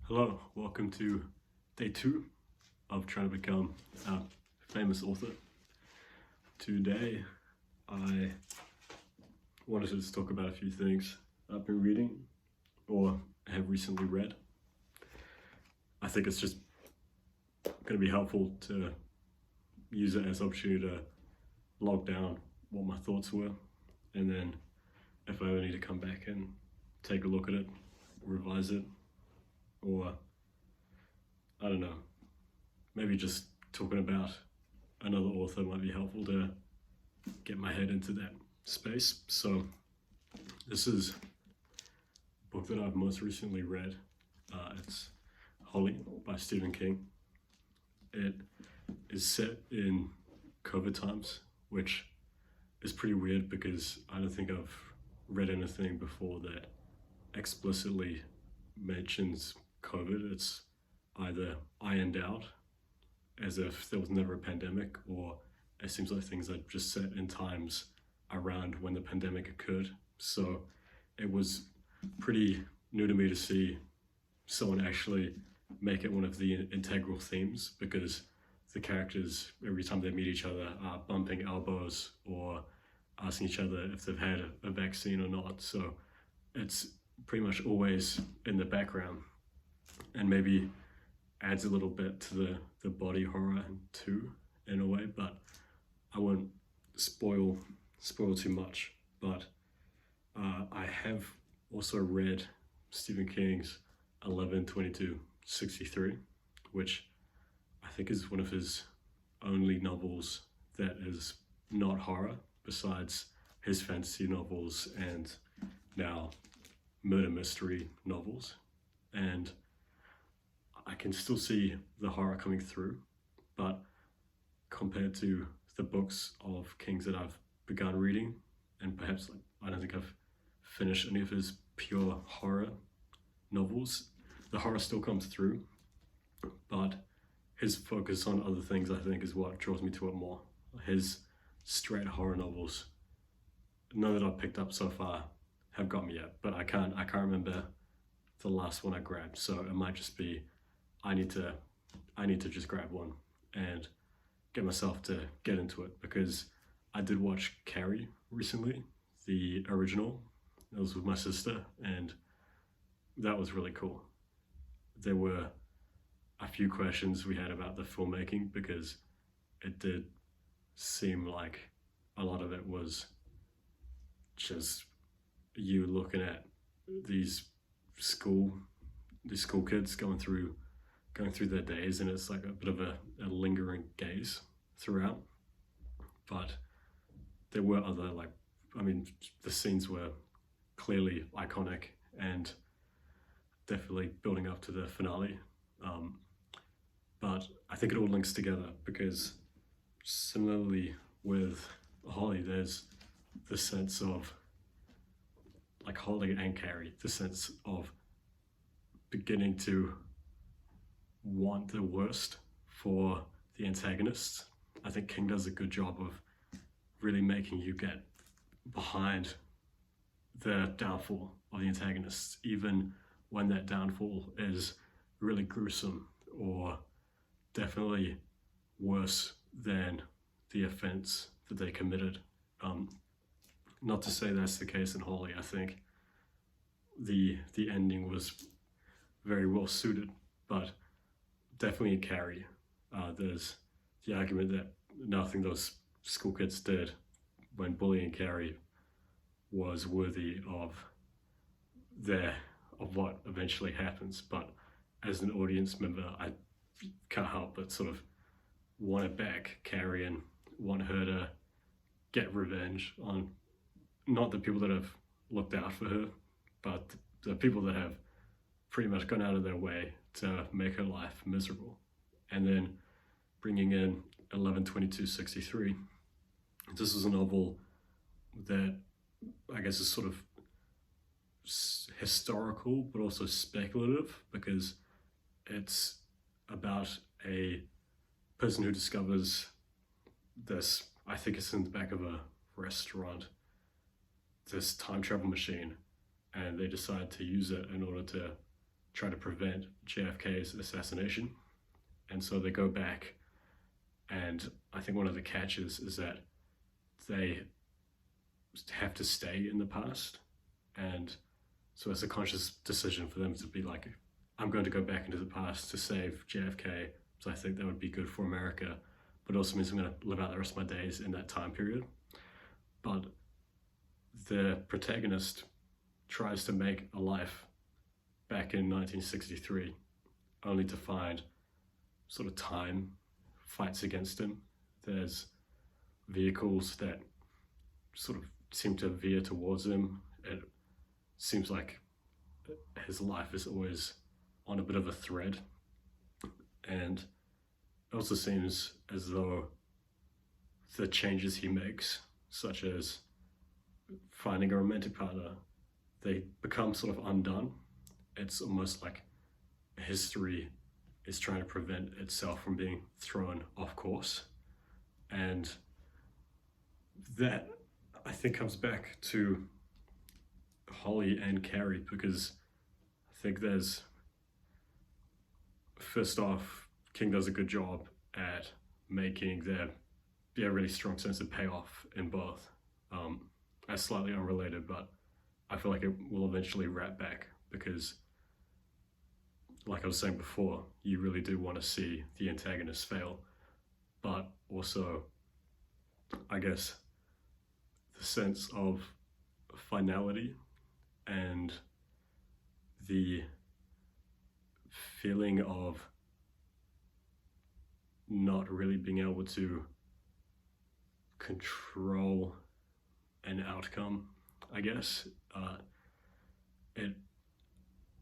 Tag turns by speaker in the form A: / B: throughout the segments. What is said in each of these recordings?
A: Hello, welcome to day 2 of trying to become a famous author. Today I wanted to just talk about a few things I've been reading or have recently read. I think it's just going to be helpful to use it as an opportunity to log down what my thoughts were, and then if I ever need to come back and take a look at it, revise it, or I don't know, maybe just talking about another author might be helpful to get my head into that space. So this is a book that I've most recently read. It's Holly by Stephen King. It is set in COVID times, which is pretty weird because I don't think I've read anything before that explicitly mentions COVID. It's either ironed out as if there was never a pandemic, or it seems like things are just set in times around when the pandemic occurred. So it was pretty new to me to see someone actually make it one of the integral themes, because the characters, every time they meet each other, are bumping elbows or asking each other if they've had a vaccine or not. So it's pretty much always in the background, and maybe adds a little bit to the body horror too, in a way, but I won't spoil too much. But I have also read Stephen King's 11/22/63, which I think is one of his only novels that is not horror, besides his fantasy novels and now murder mystery novels. And I can still see the horror coming through, but compared to the books of King's that I've begun reading, and perhaps I don't think I've finished any of his pure horror novels, the horror still comes through, but his focus on other things, I think, is what draws me to it more. His straight horror novels, none that I've picked up so far have got me yet, but I can't remember the last one I grabbed. So it might just be I need to just grab one and get myself to get into it, because I did watch Carrie recently, the original. It was with my sister, and that was really cool. There were a few questions we had about the filmmaking, because it did seem like a lot of it was just you looking at these school kids going through their days, and it's like a bit of a lingering gaze throughout. But there were other, the scenes were clearly iconic and definitely building up to the finale. But I think it all links together, because similarly with Holly, there's the sense of, like Holly and Carrie, the sense of beginning to want the worst for the antagonists. I think King does a good job of really making you get behind the downfall of the antagonists, even when that downfall is really gruesome or definitely worse than the offense that they committed. Not to say that's the case in Holly. I think the ending was very well suited, but definitely in Carrie, there's the argument that nothing those school kids did when bullying Carrie was worthy of what eventually happens. But as an audience member, I can't help but sort of want to back Carrie and want her to get revenge on not the people that have looked out for her, but the people that have pretty much gone out of their way to make her life miserable. And then bringing in 11/22/63, this is a novel that I guess is sort of historical but also speculative, because it's about a person who discovers this, I think it's in the back of a restaurant, this time travel machine, and they decide to use it in order to try to prevent JFK's assassination. And so they go back, and I think one of the catches is that they have to stay in the past. And so it's a conscious decision for them to be like, I'm going to go back into the past to save JFK, so I think that would be good for America, but it also means I'm going to live out the rest of my days in that time period. But the protagonist tries to make a life back in 1963, only to find sort of time fights against him. There's vehicles that sort of seem to veer towards him. It seems like his life is always on a bit of a thread. And it also seems as though the changes he makes, such as finding a romantic partner, they become sort of undone. It's almost like history is trying to prevent itself from being thrown off course. And that, I think, comes back to Holly and Carrie, because I think there's, first off, King does a good job at making there be a really strong sense of payoff in both. That's slightly unrelated, but I feel like it will eventually wrap back, because like I was saying before, you really do want to see the antagonist fail, but also, I guess, the sense of finality and the feeling of not really being able to control an outcome, I guess.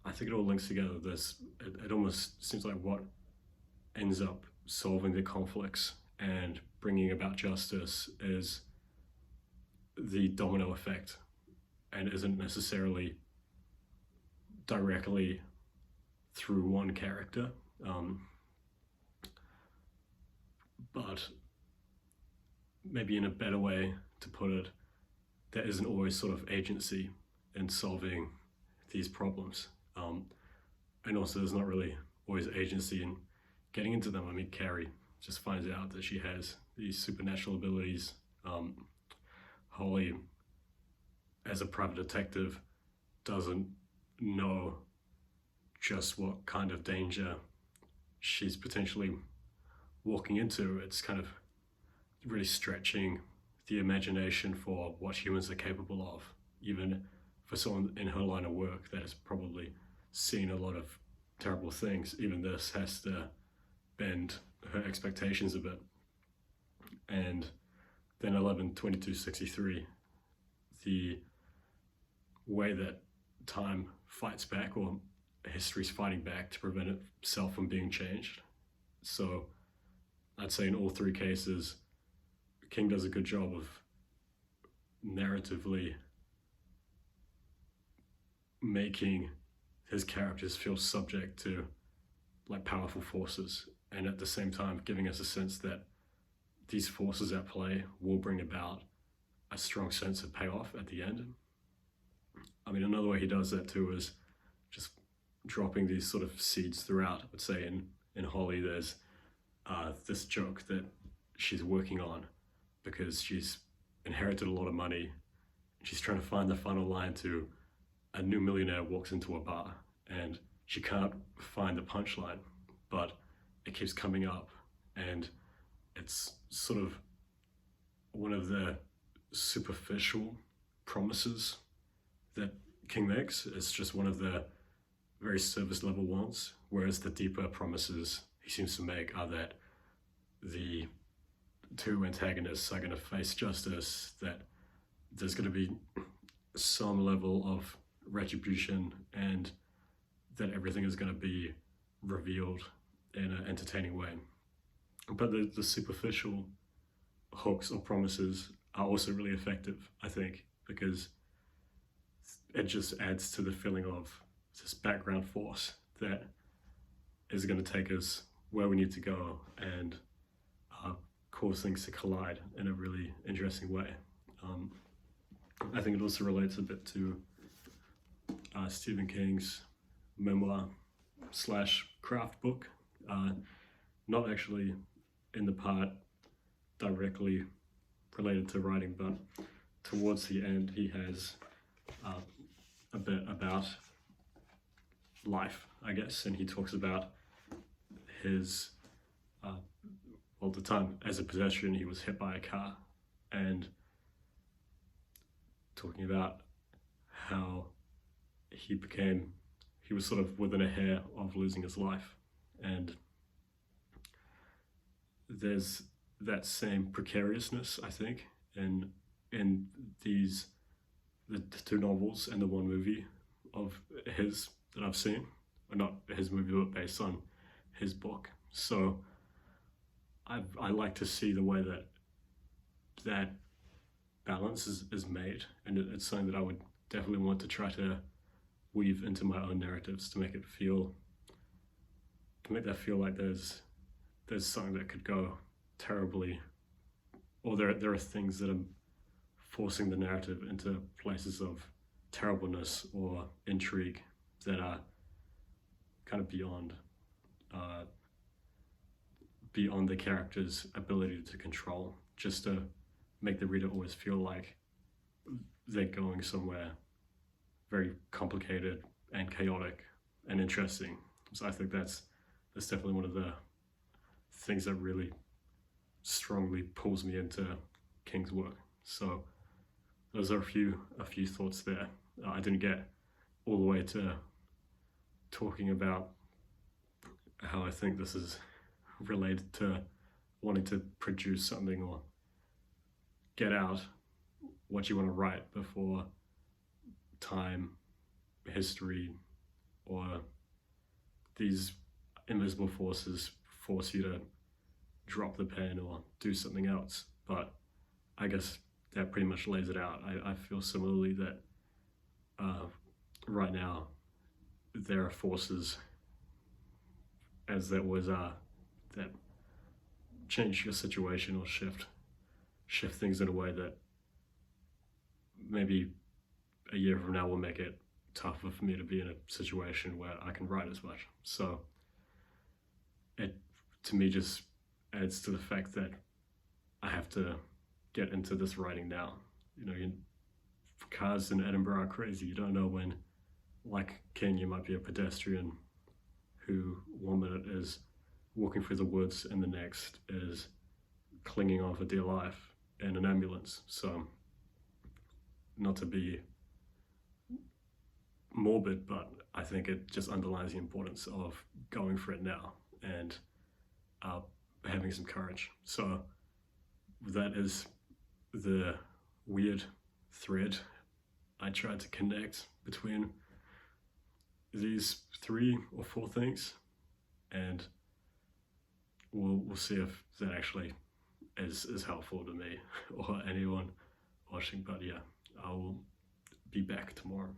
A: I think it all links together. It almost seems like what ends up solving the conflicts and bringing about justice is the domino effect, and isn't necessarily directly through one character. But maybe in a better way to put it, there isn't always sort of agency in solving these problems. And also there's not really always agency in getting into them. I mean, Carrie just finds out that she has these supernatural abilities. Holly, as a private detective, doesn't know just what kind of danger she's potentially walking into. It's kind of really stretching the imagination for what humans are capable of, even for someone in her line of work that has probably seen a lot of terrible things. Even this has to bend her expectations a bit. And then 11/22/63, the way that time fights back, or history's fighting back to prevent itself from being changed. So I'd say in all three cases, King does a good job of narratively making his characters feel subject to like powerful forces, and at the same time giving us a sense that these forces at play will bring about a strong sense of payoff at the end. I mean, another way he does that too is just dropping these sort of seeds throughout. I would say in Holly, there's this joke that she's working on because she's inherited a lot of money. She's trying to find the final line to a new millionaire walks into a bar, and she can't find the punchline, but it keeps coming up, and it's sort of one of the superficial promises that King makes. It's just one of the very surface level ones, whereas the deeper promises he seems to make are that the two antagonists are going to face justice, that there's going to be some level of retribution, and that everything is going to be revealed in an entertaining way. But the superficial hooks or promises are also really effective, I think, because it just adds to the feeling of this background force that is going to take us where we need to go and cause things to collide in a really interesting way. I think it also relates a bit to Stephen King's memoir, slash craft book. Not actually in the part directly related to writing, but towards the end he has a bit about life, I guess, and he talks about his well, the time as a pedestrian he was hit by a car, and talking about how he was sort of within a hair of losing his life, and there's that same precariousness, I think, in the two novels and the one movie of his that I've seen, or not his movie, but based on his book. So I like to see the way that balance is made, and it's something that I would definitely want to try to weave into my own narratives to make that feel like there's something that could go terribly, or there are things that are forcing the narrative into places of terribleness or intrigue that are kind of beyond the character's ability to control, just to make the reader always feel like they're going somewhere very complicated and chaotic and interesting. So I think that's definitely one of the things that really strongly pulls me into King's work. So those are a few thoughts there. I didn't get all the way to talking about how I think this is related to wanting to produce something or get out what you want to write before time, history, or these invisible forces force you to drop the pen or do something else. But I guess that pretty much lays it out. I feel similarly that right now there are forces, as there was that change your situation or shift things in a way that maybe a year from now will make it tougher for me to be in a situation where I can write as much. So it, to me, just adds to the fact that I have to get into this writing now. You know, cars in Edinburgh are crazy. You don't know when, like King, you might be a pedestrian who 1 minute is walking through the woods and the next is clinging on for dear life in an ambulance. So, not to be morbid, but I think it just underlines the importance of going for it now and having some courage. So that is the weird thread I tried to connect between these 3 or 4 things, and we'll see if that actually is helpful to me or anyone watching. But yeah, I will be back tomorrow.